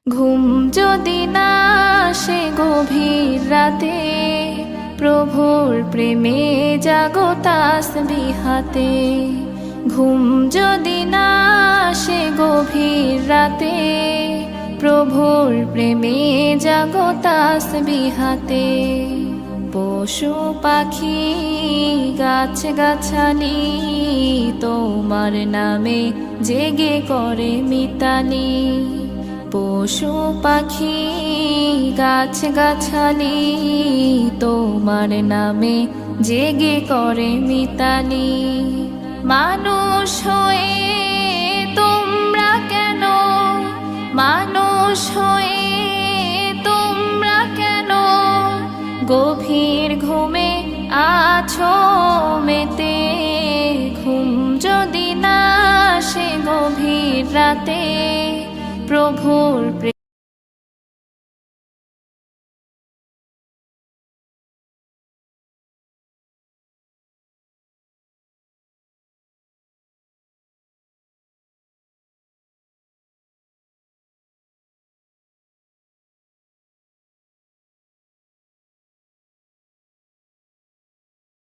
ঘুম যদি না আসে গভীর রাতে, প্রভুর প্রেমে জাগো তাসবিহাতে। ঘুম যদি না আসে গভীর রাতে, প্রভুর প্রেমে জাগো তাসবিহাতে। পশু পাখি গাছ গাছালি তোমার নামে জেগে করে মিতালি। পশু পাখি গাছ গাছালি তোমার নামে জেগে করে মিতালি। মানুষ হয়ে তোমরা কেন, মানুষ হয়ে তোমরা কেন গভীর ঘুমে আছো মেতে। ঘুম যদি না আসে গভীর রাতে, প্রভুর প্রেমে